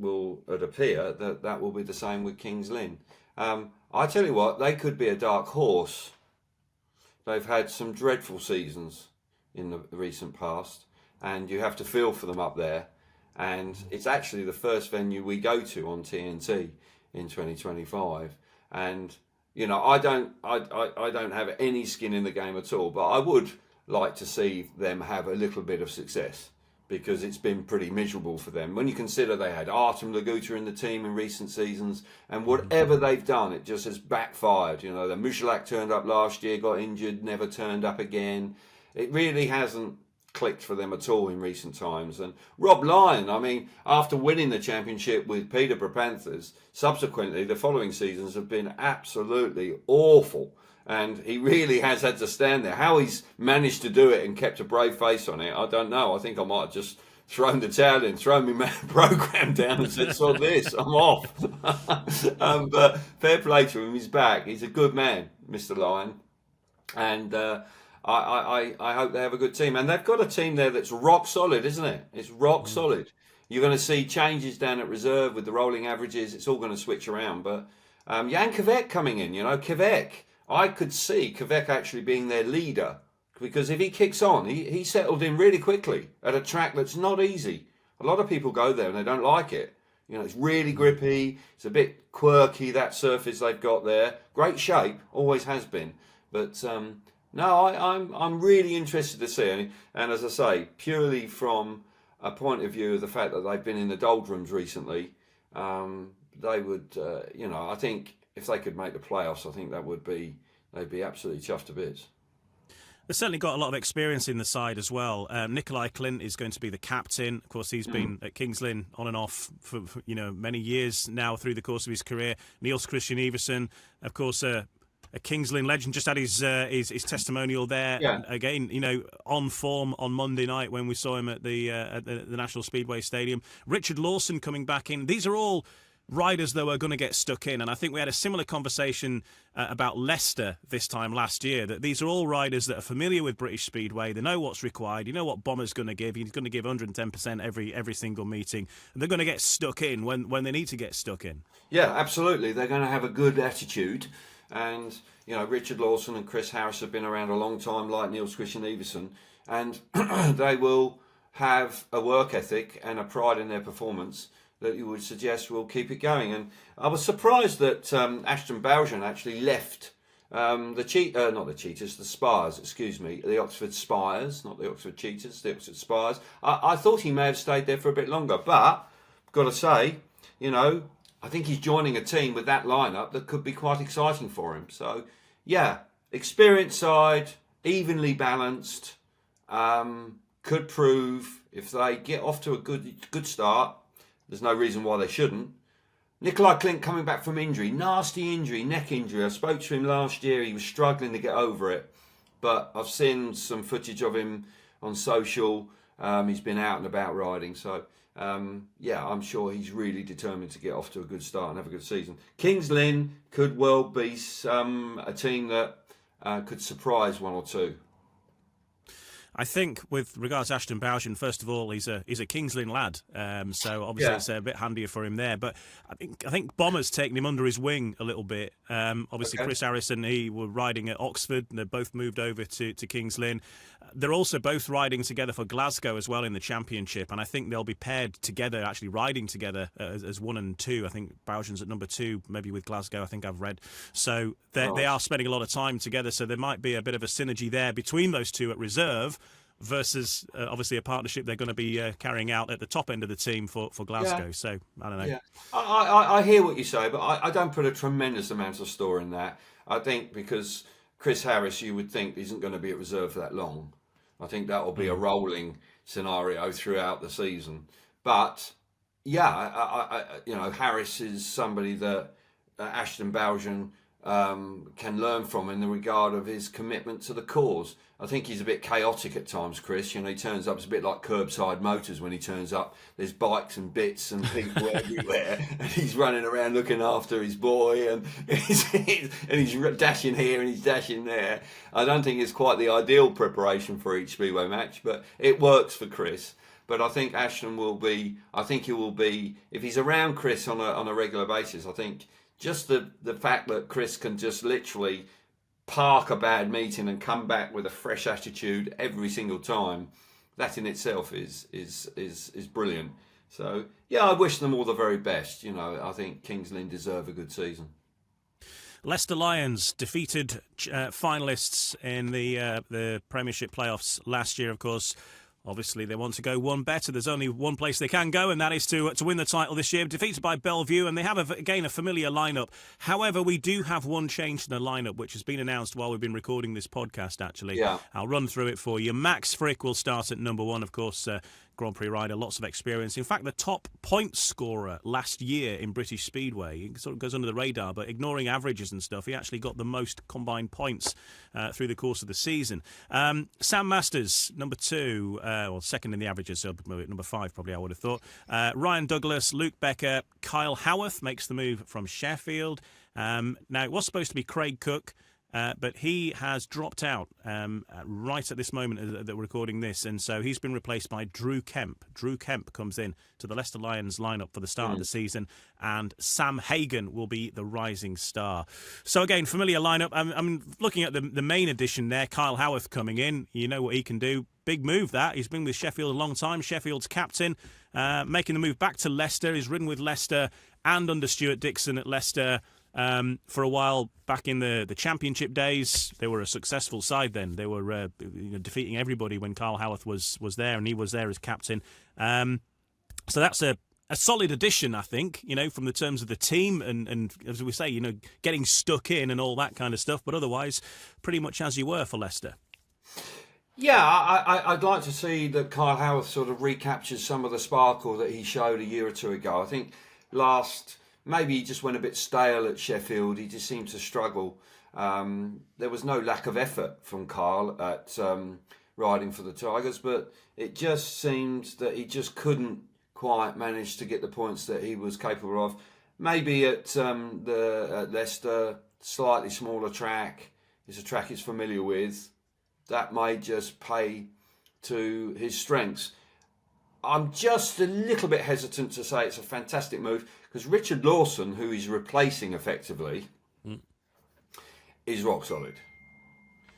appear that will be the same with Kings Lynn. I tell you what, they could be a dark horse. They've had some dreadful seasons in the recent past, and you have to feel for them up there. And it's actually the first venue we go to on TNT in 2025. And I don't have any skin in the game at all, but I would like to see them have a little bit of success, because it's been pretty miserable for them. When you consider they had Artem Laguta in the team in recent seasons, and whatever they've done, it just has backfired. The Michalak turned up last year, got injured, never turned up again. It really hasn't clicked for them at all in recent times. And Rob Lyon, after winning the championship with Peterborough Panthers, subsequently the following seasons have been absolutely awful. And he really has had to stand there. How he's managed to do it and kept a brave face on it, I don't know. I think I might have just thrown the towel in, thrown my program down and said, "Sod this, I'm off." But fair play to him, he's back. He's a good man, Mr. Lyon. And I hope they have a good team. And they've got a team there that's rock solid, isn't it? It's rock solid. You're going to see changes down at reserve with the rolling averages. It's all going to switch around. But Jan Kvek coming in, Kvek. I could see Kvek actually being their leader, because if he kicks on, he settled in really quickly at a track that's not easy. A lot of people go there and they don't like it. It's really grippy. It's a bit quirky, that surface they've got there. Great shape, always has been. But no, I'm really interested to see. And as I say, purely from a point of view of the fact that they've been in the doldrums recently, they would, I think if they could make the playoffs, I think they'd be absolutely chuffed to bits. They've certainly got a lot of experience in the side as well. Nikolai Klint is going to be the captain. Of course, he's been at Kings Lynn on and off for many years now through the course of his career. Niels Christian Iversen, of course, a Kings Lynn legend, just had his testimonial there. Yeah. Again, on form on Monday night when we saw him at the National Speedway Stadium. Richard Lawson coming back in. These are all riders, though, are going to get stuck in. And I think we had a similar conversation about Leicester this time last year, that these are all riders that are familiar with British Speedway. They know what's required. You know what Bomber's going to give. He's going to give 110% every single meeting. And they're going to get stuck in when they need to get stuck in. Yeah, absolutely. They're going to have a good attitude. And, Richard Lawson and Chris Harris have been around a long time, like Niels Christian Iversen. And they will have a work ethic and a pride in their performance that you would suggest will keep it going. And I was surprised that Ashton Bowden actually left the Spires, the Oxford Spires, not the Oxford Cheetahs, the Oxford Spires. I thought he may have stayed there for a bit longer, but got to say, I think he's joining a team with that lineup that could be quite exciting for him. So, yeah, experienced side, evenly balanced. could prove, if they get off to a good start, there's no reason why they shouldn't. Nikolai Klint coming back from injury, nasty injury, neck injury. I spoke to him last year. He was struggling to get over it, but I've seen some footage of him on social. He's been out and about riding, so yeah, I'm sure he's really determined to get off to a good start and have a good season. Kings Lynn could well be a team that could surprise one or two. I think with regards to Ashton Bowden, first of all, he's a Kings Lynn lad, so obviously it's a bit handier for him there. But I think Bomber's taken him under his wing a little bit. Obviously, Chris Harris and he were riding at Oxford, and they've both moved over to Kings Lynn. They're also both riding together for Glasgow as well in the championship, and I think they'll be paired together, actually riding together as 1 and 2. I think Bowden's at number 2, maybe with Glasgow, I think I've read. So they are spending a lot of time together, so there might be a bit of a synergy there between those two at reserve versus obviously a partnership they're going to be carrying out at the top end of the team for Glasgow. Yeah. So, I don't know. Yeah. I hear what you say, but I don't put a tremendous amount of store in that. I think because Chris Harris, you would think, isn't going to be at reserve for that long. I think that will be a rolling scenario throughout the season. But yeah, Harris is somebody that Ashton Bowden can learn from in the regard of his commitment to the cause. I think he's a bit chaotic at times, Chris. He turns up, it's a bit like Curbside Motors when he turns up. There's bikes and bits and people everywhere, and he's running around looking after his boy, and he's dashing here and he's dashing there. I don't think it's quite the ideal preparation for each Speedway match, but it works for Chris. But I think Ashton will be, if he's around Chris on a regular basis, I think just the fact that Chris can just literally park a bad meeting and come back with a fresh attitude every single time, that in itself is brilliant. So yeah, I wish them all the very best. I think Kings Lynn deserve a good season. Leicester Lions defeated finalists in the Premiership playoffs last year, of course. Obviously, they want to go one better. There's only one place they can go, and that is to win the title this year. Defeated by Belle Vue, and they have, again, a familiar lineup. However, we do have one change in the lineup, which has been announced while we've been recording this podcast, actually. Yeah. I'll run through it for you. Max Frick will start at number 1, of course. Grand Prix rider, lots of experience. In fact, the top point scorer last year in British Speedway. He sort of goes under the radar, but ignoring averages and stuff, he actually got the most combined points through the course of the season. Sam Masters, number 2, or second in the averages, so number 5 probably I would have thought. Ryan Douglas, Luke Becker, Kyle Howarth makes the move from Sheffield. Now, it was supposed to be Craig Cook, but he has dropped out right at this moment that we're recording this, and so he's been replaced by Drew Kemp. Drew Kemp comes in to the Leicester Lions lineup for the start of the season, and Sam Hagan will be the rising star. So again, familiar lineup. I'm looking at the main addition there, Kyle Howarth coming in. You know what he can do. Big move that. He's been with Sheffield a long time. Sheffield's captain, making the move back to Leicester. He's ridden with Leicester and under Stuart Dixon at Leicester for a while back in the championship days. They were a successful side then. They were defeating everybody when Kyle Howarth was there, and he was there as captain. So that's a solid addition, I think, from the terms of the team and as we say, getting stuck in and all that kind of stuff. But otherwise, pretty much as you were for Leicester. Yeah, I'd like to see that Kyle Howarth sort of recaptures some of the sparkle that he showed a year or two ago. I think maybe he just went a bit stale at Sheffield. He just seemed to struggle. There was no lack of effort from Kyle at riding for the Tigers, but it just seemed that he just couldn't quite manage to get the points that he was capable of. Maybe at Leicester, slightly smaller track. It's a track he's familiar with. That may just play to his strengths. I'm just a little bit hesitant to say it's a fantastic move because Richard Lawson, who he's replacing effectively, is rock solid.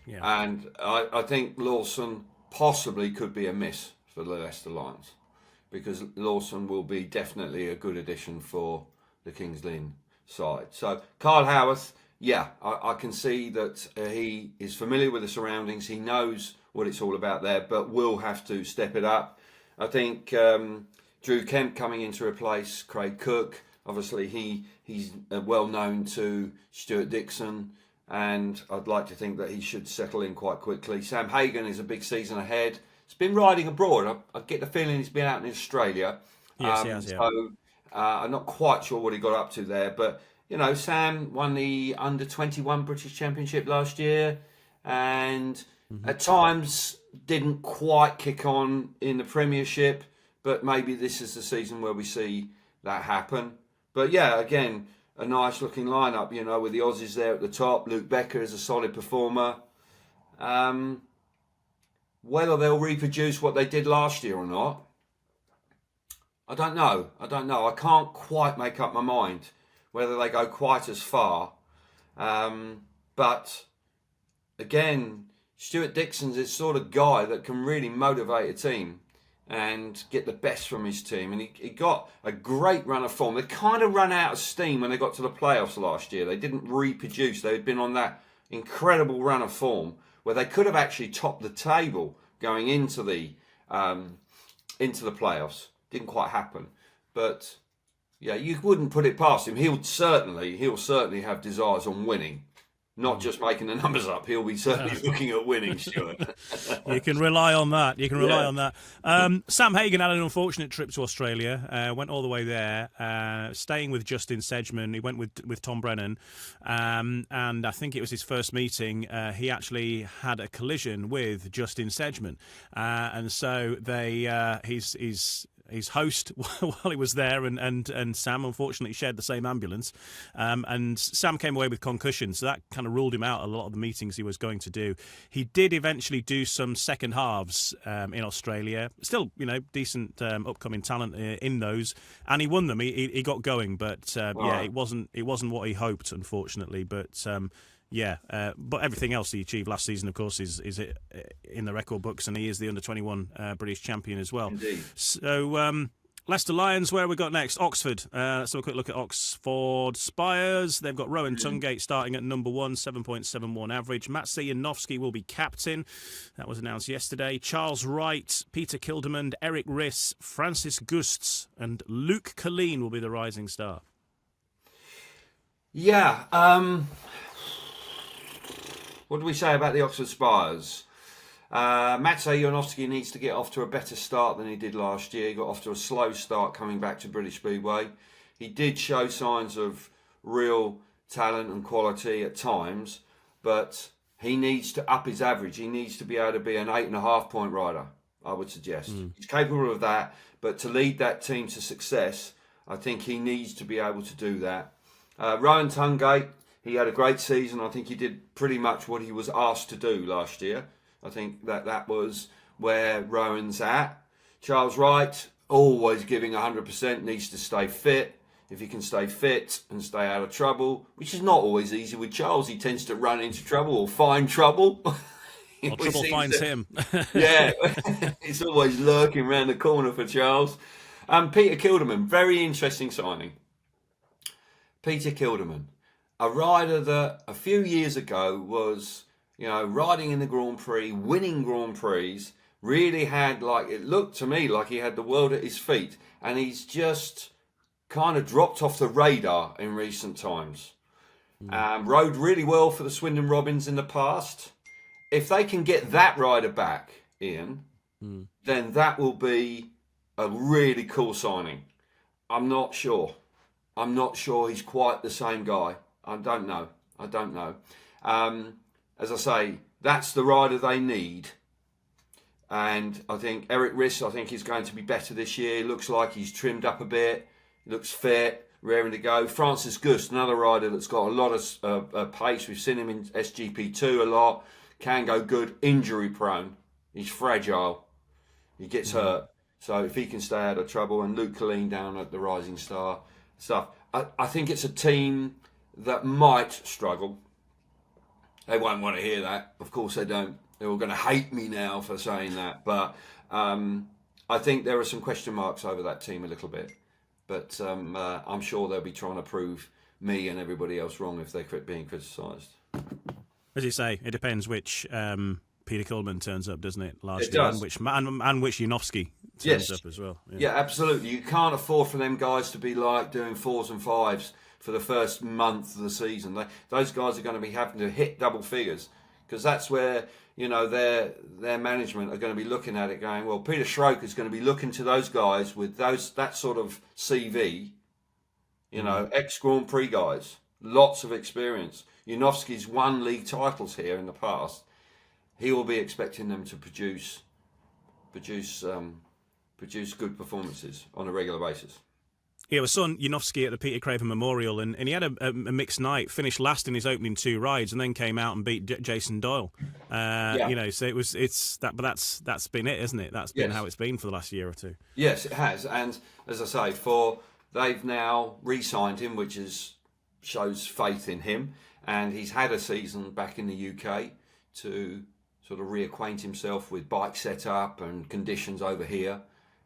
Yeah. And I think Lawson possibly could be a miss for the Leicester Lions because Lawson will be definitely a good addition for the Kings Lynn side. So Kyle Howarth, yeah, I can see that he is familiar with the surroundings. He knows what it's all about there, but will have to step it up. I think Drew Kemp coming in to replace Craig Cook. Obviously, he's well known to Stuart Dixon. and I'd like to think that he should settle in quite quickly. Sam Hagan is a big season ahead. He's been riding abroad. I get the feeling he's been out in Australia. Yes, he has, yeah. So I'm not quite sure what he got up to there, but Sam won the under-21 British Championship last year, and at times didn't quite kick on in the Premiership, but maybe this is the season where we see that happen. But yeah, again, a nice looking lineup, with the Aussies there at the top. Luke Becker is a solid performer. Whether they'll reproduce what they did last year or not, I don't know. I can't quite make up my mind whether they go quite as far. But again, Stuart Dixon's the sort of guy that can really motivate a team and get the best from his team. And he got a great run of form. They kind of ran out of steam when they got to the playoffs last year. They didn't reproduce. They had been on that incredible run of form where they could have actually topped the table going into the playoffs. Didn't quite happen. But yeah, you wouldn't put it past him. He'll certainly have desires on winning. Not just making the numbers up. He'll be certainly looking at winning, Stuart. You can rely on that. On that. Sam Hagan had an unfortunate trip to Australia. Went all the way there, staying with Justin Sedgman. He went with Tom Brennan, and I think it was his first meeting. He actually had a collision with Justin Sedgman, and so his host while he was there and Sam unfortunately shared the same ambulance, and Sam came away with concussion, so that kind of ruled him out a lot of the meetings he was going to do. He did eventually do some second halves in Australia, still decent upcoming talent in those, and he won them. He got going, but it wasn't what he hoped, unfortunately. But but everything else he achieved last season, of course, is in the record books, and he is the under-21 British champion as well. Indeed. So, Leicester Lions, where have we got next? Oxford. Let's have a quick look at Oxford Spires. They've got Rowan Tungate starting at number 1, 7.71 average. Maciej Janowski will be captain. That was announced yesterday. Charles Wright, Peter Kildemand, Eric Riss, Francis Gusts, and Luke Colleen will be the rising star. Yeah. What do we say about the Oxford Spires? Maciej Janowski needs to get off to a better start than he did last year. He got off to a slow start coming back to British Speedway. He did show signs of real talent and quality at times, but he needs to up his average. He needs to be able to be an 8.5 point rider, I would suggest. He's capable of that, but to lead that team to success, I think he needs to be able to do that. Rowan Tungate, he had a great season. I think he did pretty much what he was asked to do last year. I think that was where Rowan's at. Charles Wright, always giving 100%, needs to stay fit. If he can stay fit and stay out of trouble, which is not always easy with Charles. He tends to run into trouble or find trouble. Or trouble finds him. Yeah, it's always lurking around the corner for Charles. Peter Kildemand, very interesting signing. Peter Kildemand. A rider that a few years ago was, riding in the Grand Prix, winning Grand Prix, really had, it looked to me like he had the world at his feet, and he's just kind of dropped off the radar in recent times. Rode really well for the Swindon Robins in the past. If they can get that rider back, Ian, then that will be a really cool signing. I'm not sure he's quite the same guy. I don't know. As I say, that's the rider they need. And I think Eric Riss, is going to be better this year. He looks like he's trimmed up a bit. He looks fit, raring to go. Francis Gust, another rider that's got a lot of pace. We've seen him in SGP2 a lot. Can go good. Injury prone. He's fragile. He gets hurt. So if he can stay out of trouble, and Luke Colleen down at the rising star stuff, I think it's a team that might struggle. They won't want to hear that. Of course they don't. They're all going to hate me now for saying that. But I think there are some question marks over that team a little bit. But I'm sure they'll be trying to prove me and everybody else wrong if they're being criticised. As you say, it depends which Peter Kildemand turns up, doesn't it? Largely, it does. And which Janowski turns up as well. Yeah, absolutely. You can't afford for them guys to be doing 4s and 5s for the first month of the season. Those guys are going to be having to hit double figures, because that's where, you know, their management are going to be looking at it going, well, Peter Schrock is going to be looking to those guys with that sort of CV, you know, ex-Grand Prix guys, lots of experience. Janowski's won league titles here in the past. He will be expecting them to produce good performances on a regular basis. Yeah, we saw Janowski at the Peter Craven Memorial, and he had a mixed night. Finished last in his opening 2 rides, and then came out and beat Jason Doyle. You know, so but that's been it, isn't it? That's been how it's been for the last year or two. Yes, it has. And as I say, they've now re-signed him, which shows faith in him, and he's had a season back in the UK to sort of reacquaint himself with bike setup and conditions over here,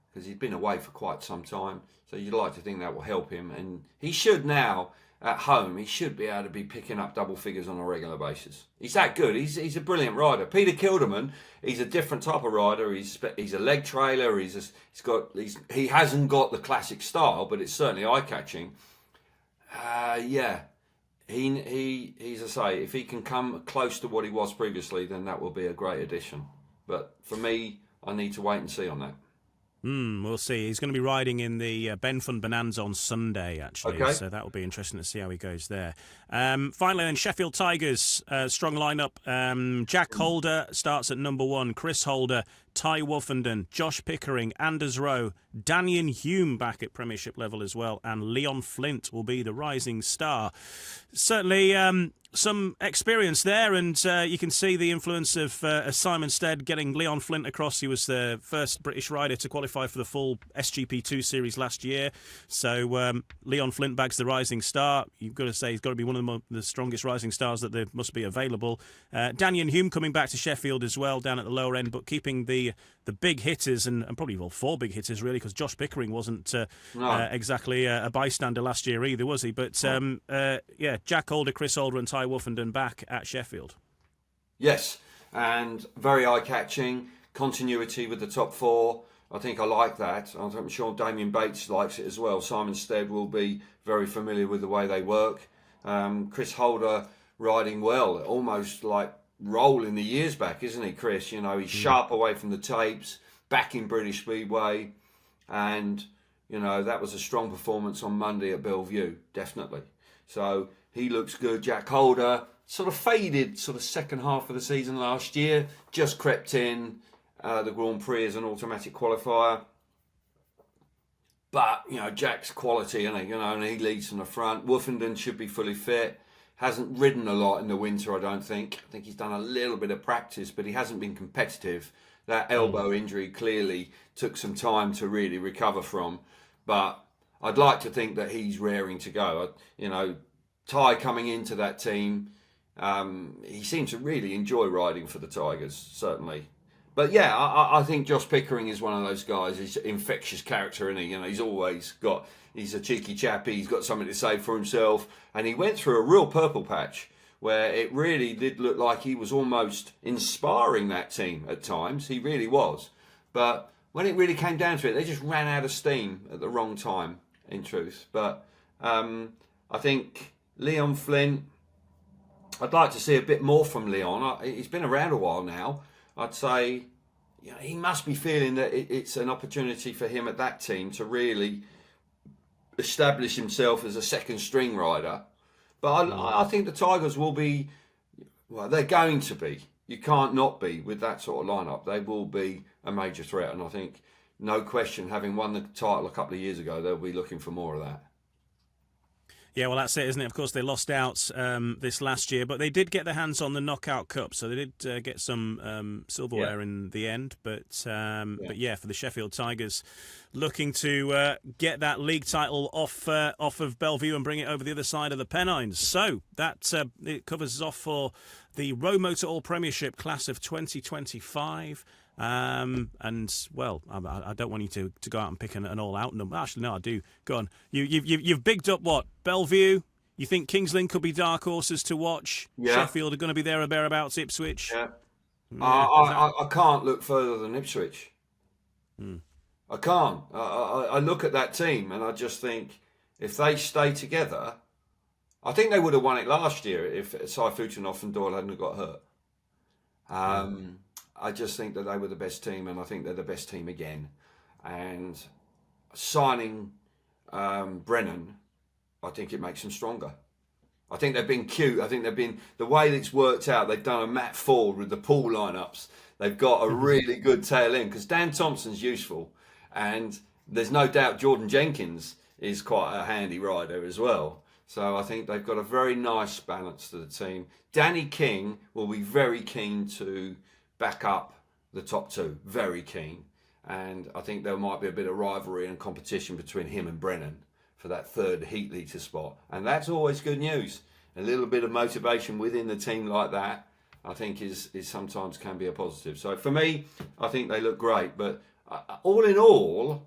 because he's been away for quite some time. So you'd like to think that will help him. And he should now, at home, he should be able to be picking up double figures on a regular basis. He's that good. He's a brilliant rider. Peter Kilderman, he's a different type of rider. He's a leg trailer. He hasn't got the classic style, but it's certainly eye-catching. He's, as I say, if he can come close to what he was previously, then that will be a great addition. But for me, I need to wait and see on that. We'll see. He's going to be riding in the Ben Fun Bonanza on Sunday, actually. Okay. So that will be interesting to see how he goes there. Finally, then, Sheffield Tigers, strong lineup. Jack Holder starts at number 1. Chris Holder, Ty Woofenden, Josh Pickering, Anders Rowe, Daniel Hume back at Premiership level as well, and Leon Flint will be the rising star. Certainly some experience there, and you can see the influence of Simon Stead getting Leon Flint across. He was the first British rider to qualify for the full SGP2 series last year. So Leon Flint bags the rising star. You've got to say he's got to be one of the strongest rising stars that there must be available. Daniel Hume coming back to Sheffield as well, down at the lower end, but keeping the big hitters, and probably 4 big hitters really, because Josh Pickering wasn't exactly a bystander last year either, was he? But Jack Holder, Chris Holder and Ty Woofenden back at Sheffield. Yes, and very eye-catching, continuity with the top 4. I think I like that. I'm sure Damien Bates likes it as well. Simon Stead will be very familiar with the way they work. Chris Holder riding well, almost like ROWE in the years back, isn't he, Chris? You know, he's sharp away from the tapes, back in British Speedway, and, you know, that was a strong performance on Monday at Belle Vue, definitely. So he looks good. Jack Holder sort of faded sort of second half of the season last year, just crept in the Grand Prix as an automatic qualifier. But, you know, Jack's quality, and he leads from the front. Woofenden should be fully fit. Hasn't ridden a lot in the winter, I don't think. I think he's done a little bit of practice, but he hasn't been competitive. That elbow injury clearly took some time to really recover from. But I'd like to think that he's raring to go. You know, Ty coming into that team, he seems to really enjoy riding for the Tigers, certainly. But yeah, I think Josh Pickering is one of those guys. He's an infectious character, isn't he? You know, he's a cheeky chappy. He's got something to say for himself. And he went through a real purple patch where it really did look like he was almost inspiring that team at times. He really was. But when it really came down to it, they just ran out of steam at the wrong time, in truth. But I think Leon Flint, I'd like to see a bit more from Leon. He's been around a while now. I'd say, you know, he must be feeling that it's an opportunity for him at that team to really establish himself as a second string rider. But I think the Tigers will be, well, they're going to be. You can't not be with that sort of lineup. They will be a major threat. And I think, no question, having won the title a couple of years ago, they'll be looking for more of that. Yeah, well, that's it, isn't it? Of course, they lost out this last year, but they did get their hands on the Knockout Cup, so they did get some silverware in the end. But yeah, for the Sheffield Tigers, looking to get that league title off of Belle Vue and bring it over the other side of the Pennines. So that it covers us off for the ROWE Motor All Premiership class of 2025. And well, I don't want you to go out and pick an all-out number. Actually, no, I do. Go on. You've bigged up what? Belle Vue. You think Kings Lynn could be dark horses to watch? Yeah. Sheffield are going to be there or thereabouts. Ipswich. Yeah. I can't look further than Ipswich. I can't. I look at that team and I just think if they stay together, I think they would have won it last year if Saifutinov and Doyle hadn't got hurt. I just think that they were the best team, and I think they're the best team again. And signing Brennan, I think it makes them stronger. I think they've been cute. I think they've been, the way it's worked out, they've done a Matt Ford with the pool lineups. They've got a really good tail end, because Dan Thompson's useful, and there's no doubt Jordan Jenkins is quite a handy rider as well. So I think they've got a very nice balance to the team. Danny King will be very keen to back up the top two, very keen. And I think there might be a bit of rivalry and competition between him and Brennan for that third heat leader spot. And that's always good news. A little bit of motivation within the team like that, I think is sometimes can be a positive. So for me, I think they look great. But all in all,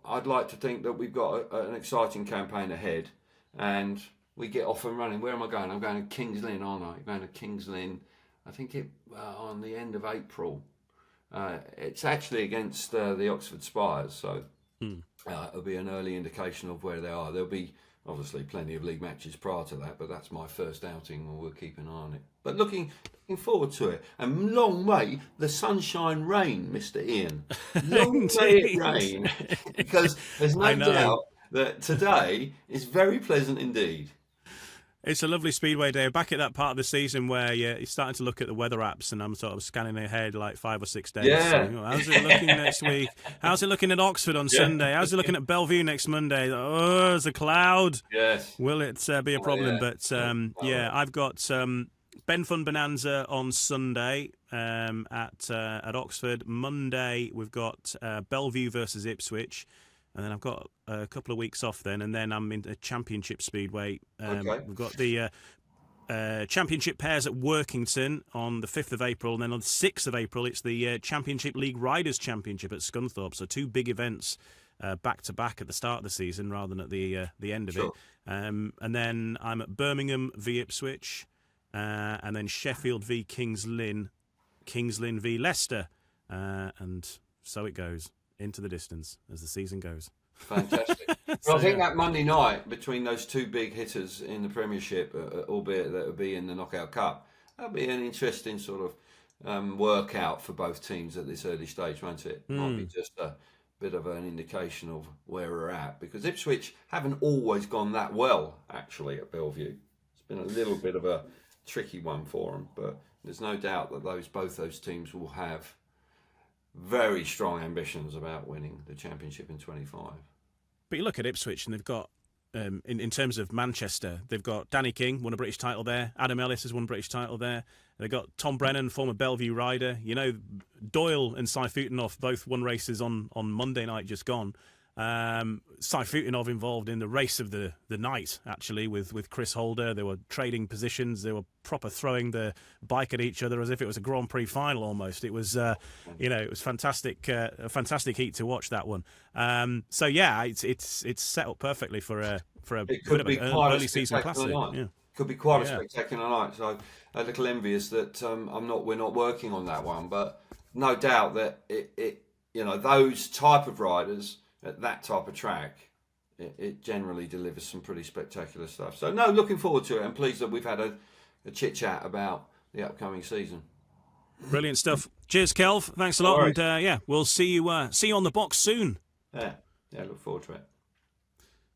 I'd like to think that we've got an exciting campaign ahead, and we get off and running. Where am I going? I'm going to Kings Lynn, aren't I? I'm going to Kings Lynn, I think on the end of April. It's actually against the Oxford Spires, so it'll be an early indication of where they are. There'll be obviously plenty of league matches prior to that, but that's my first outing, and we'll keep an eye on it. But looking forward to it. And long may the sunshine reign, Mr. Ian. Long may it rain, because there's no doubt that today is very pleasant indeed. It's a lovely speedway day. Back at that part of the season where you're starting to look at the weather apps, and I'm sort of scanning ahead like 5 or 6 days. Yeah. So, how's it looking next week? How's it looking at Oxford on Sunday? How's it looking at Belle Vue next Monday? Oh, there's a cloud. Yes. Will it be a problem? But I've got Ben Fun Bonanza on Sunday at Oxford. Monday we've got Belle Vue versus Ipswich. And then I've got a couple of weeks off then, and then I'm in the Championship Speedway. We've got the Championship pairs at Workington on the 5th of April, and then on the 6th of April, it's the Championship League Riders' Championship at Scunthorpe. So 2 big events back-to-back at the start of the season rather than at the end of it. And then I'm at Birmingham v Ipswich, and then Sheffield v Kings Lynn v Leicester. And so it goes into the distance as the season goes. Fantastic. Well, I think that Monday night between those 2 big hitters in the Premiership, albeit that will be in the Knockout Cup, that'll be an interesting sort of workout for both teams at this early stage, won't it? Might be just a bit of an indication of where we're at, because Ipswich haven't always gone that well, actually, at Belle Vue. It's been a little bit of a tricky one for them, but there's no doubt that both those teams will have very strong ambitions about winning the championship in 25. But you look at Ipswich, and they've got, in terms of Manchester, they've got Danny King, won a British title there. Adam Ellis has won a British title there. They've got Tom Brennan, former Belle Vue rider. You know, Doyle and Saifutinov both won races on Monday night just gone. Saifutinov involved in the race of the night, actually, with Chris Holder. They were trading positions. They were proper throwing the bike at each other as if it was a Grand Prix final almost. It was, it was fantastic, a fantastic heat to watch, that one. So yeah, it's set up perfectly for a bit of an early season classic. Yeah. Could be quite a spectacular night. So a little envious that we're not working on that one, but no doubt that it those type of riders at that type of track, it generally delivers some pretty spectacular stuff. So no, looking forward to it, and pleased that we've had a chit chat about the upcoming season. Brilliant stuff. Cheers, Kelv. Thanks a lot, and we'll see you on the box soon. Yeah, look forward to it.